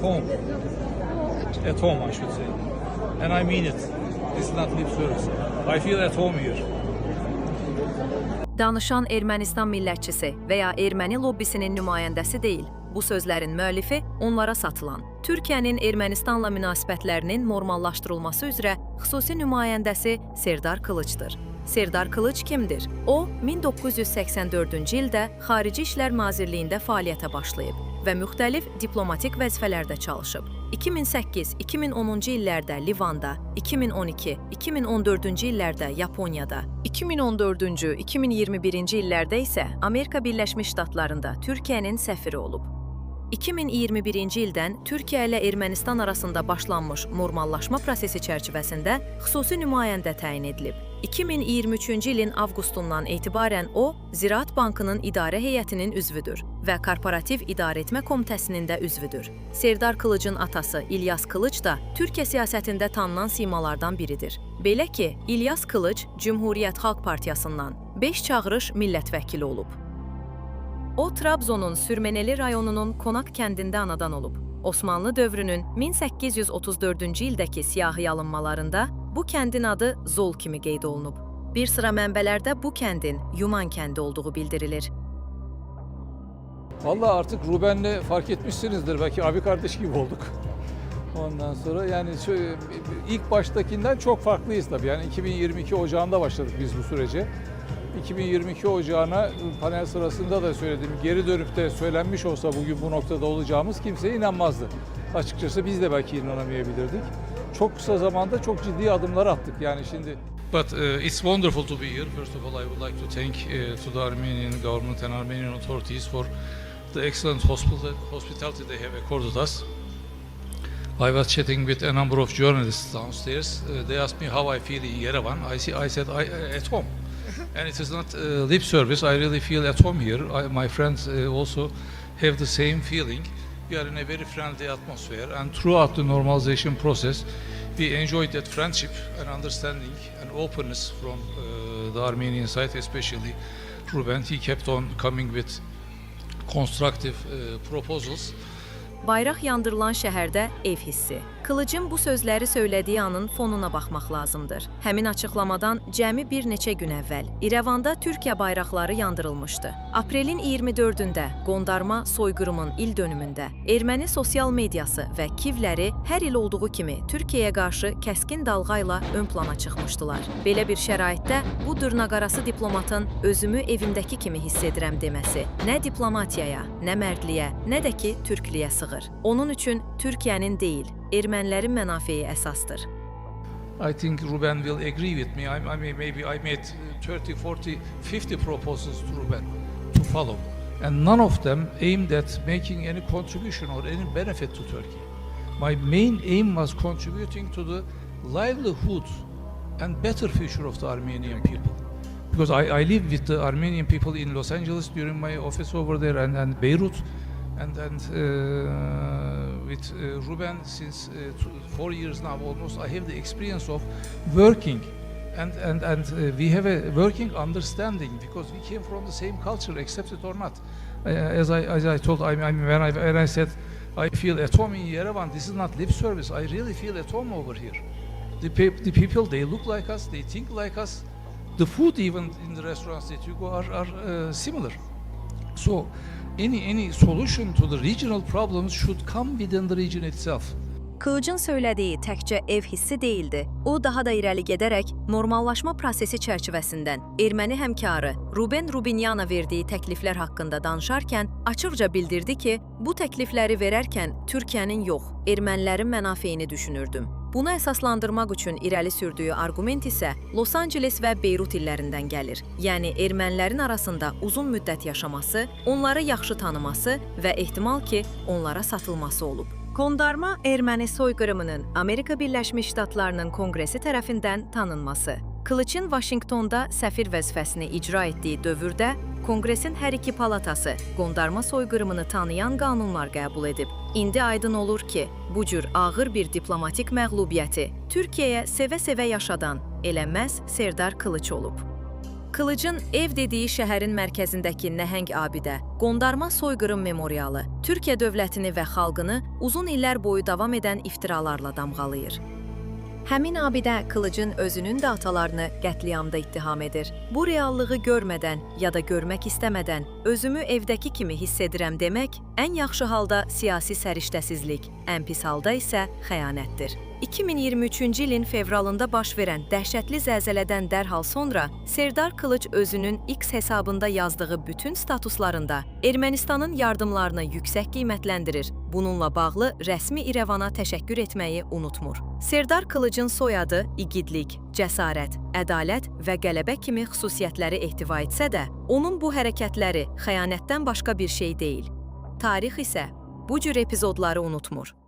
home. At home, I should say. And I mean it. This is not lip service. I feel at home here. Danışan Ermənistan millətçisi və ya erməni lobbisinin nümayəndəsi deyil. Bu sözlərin müəllifi onlara satılan, Türkiyənin Ermənistanla münasibətlərinin normallaşdırılması üzrə xüsusi nümayəndəsi Serdar Kılıçdır. Serdar Kılıç kimdir? O, 1984-cü ildə Xarici İşlər Nazirliyində fəaliyyətə başlayıb və müxtəlif diplomatik vəzifələrdə çalışıb. 2008-2010-cu illərdə Livanda, 2012-2014-cü illərdə Yaponiyada, 2014-cü, 2021-ci illərdə isə Amerika Birləşmiş Ştatlarında Türkiyənin səfiri olub. 2021-ci ildən Türkiyə ilə Ermənistan arasında başlanmış normallaşma prosesi çərçivəsində xüsusi nümayəndə təyin edilib. 2023-cü ilin avqustundan etibarən o, Ziraat Bankının idarə heyətinin üzvüdür və Korporativ İdarəetmə Komitəsinin də üzvüdür. Serdar Kılıçın atası İlyas Kılıç da Türkiyə siyasətində tanınan simalardan biridir. Belə ki, İlyas Kılıç Cümhuriyyət Xalq Partiyasından 5 çağırış millət vəkili olub. O, Trabzonun Sürmeneli rayonunun Konak kəndində anadan olub. Osmanlı dövrünün 1834-cü ildəki siyahı alınmalarında bu kəndin adı Zol kimi qeyd olunub. Bir sıra mənbələrdə bu kəndin Yuman kəndi olduğu bildirilir. Vallahi artık Ruben'le fark etmişsinizdir. Belki abi kardeş gibi olduk. Ondan sonra yani ilk baştakinden çok farklıyız tabii. Yani 2022 Ocağı'nda başladık biz bu sürece. 2022 Ocağı'na panel sırasında da söyledim. Geri dönüp de söylenmiş olsa bugün bu noktada olacağımız kimseye inanmazdı. Açıkçası biz de belki inanamayabilirdik. Çok kısa zamanda çok ciddi adımlar attık yani şimdi. But it's wonderful to be here. First of all, I would like to thank to the Armenian government and Armenian authorities for the excellent hospitality they have accorded us. I was chatting with a number of journalists downstairs. They asked me how I feel in Yerevan. I said at home. And it is not lip service. I really feel at home here. My friends also have the same feeling. We are in a very friendly atmosphere, and throughout the normalization process, we enjoyed that friendship and understanding and openness from the Armenian side, especially Ruben. He kept on coming with constructive proposals. Bayraq yandırılan şəhərdə ev hissi. Kılıçın bu sözləri söylədiyi anın fonuna baxmaq lazımdır. Həmin açıqlamadan cəmi bir neçə gün əvvəl İrəvanda Türkiyə bayraqları yandırılmışdı. Aprelin 24-də qondarma soyqırımın il dönümündə erməni sosial mediası və kivləri hər il olduğu kimi Türkiyəyə qarşı kəskin dalğa ilə ön plana çıxmışdılar. Belə bir şəraitdə bu dırnaqarası diplomatın özümü evimdəki kimi hiss edirəm deməsi nə diplomatiyaya, nə mərdliyə, nə də ki türklüyə sığır. Onun üçün Türkiyənin deyil, ermənilərin mənafeyi əsasdır. I think Ruben will agree with me. Maybe I made 30, 40, 50 proposals to Ruben to follow. And none of them aimed at making any contribution or any benefit to Turkey. My main aim was contributing to the livelihood and better future of the Armenian people. Because I live with the Armenian people in Los Angeles during my office over there and Beirut. And with Ruben since 4 years now almost, I have the experience of working and we have a working understanding because we came from the same culture, accept it or not. As I told, when I said I feel at home in Yerevan, this is not lip service. I really feel at home over here. The people, they look like us, they think like us. The food even in the restaurants that you go are similar. So any solution to the regional problems should come within the region itself. Kılıçın söylədiyi təkcə ev hissi deyildi. O, daha da irəli gedərək normallaşma prosesi çərçivəsindən erməni həmkarı Ruben Rubinyana verdiyi təkliflər haqqında danışarkən açıqca bildirdi ki, bu təklifləri verərkən Türkiyənin yox, ermənilərin mənafeyini düşünürdüm. Bunu əsaslandırmaq üçün irəli sürdüyü arqument isə Los Angeles və Beyrut illərindən gəlir. Yəni, ermənilərin arasında uzun müddət yaşaması, onları yaxşı tanıması və ehtimal ki, onlara satılması olub. Qondarma erməni soyqırımının Amerika Birləşmiş Ştatlarının Konqresi tərəfindən tanınması. Kılıçın Vaşinqtonda səfir vəzifəsini icra etdiyi dövrdə Konqresin hər iki palatası qondarma soyqırımını tanıyan qanunlar qəbul edib. İndi aydın olur ki, bu cür ağır bir diplomatik məğlubiyyəti Türkiyəyə sevə-sevə yaşadan elə məhz Serdar Kılıç olub. Qılıcın ev dediyi şəhərin mərkəzindəki nəhəng abidə, qondarma soyqırım memorialı, Türkiyə dövlətini və xalqını uzun illər boyu davam edən iftiralarla damğalayır. Həmin abidə Qılıcın özünün də atalarını qətliamda ittiham edir. Bu reallığı görmədən ya da görmək istəmədən özümü evdəki kimi hiss edirəm demək ən yaxşı halda siyasi səriştəsizlik, ən pis halda isə xəyanətdir. 2023-cü ilin fevralında baş verən dəhşətli zəlzələdən dərhal sonra Serdar Qılıc özünün X hesabında yazdığı bütün statuslarında Ermənistanın yardımlarını yüksək qiymətləndirir. Bununla bağlı rəsmi İrəvana təşəkkür etməyi unutmur. Serdar Qılıcın soyadı igidlik, cəsarət, ədalət və qələbə kimi xüsusiyyətləri ehtiva etsə də, onun bu hərəkətləri xəyanətdən başqa bir şey deyil. Tarix isə bu cür epizodları unutmur.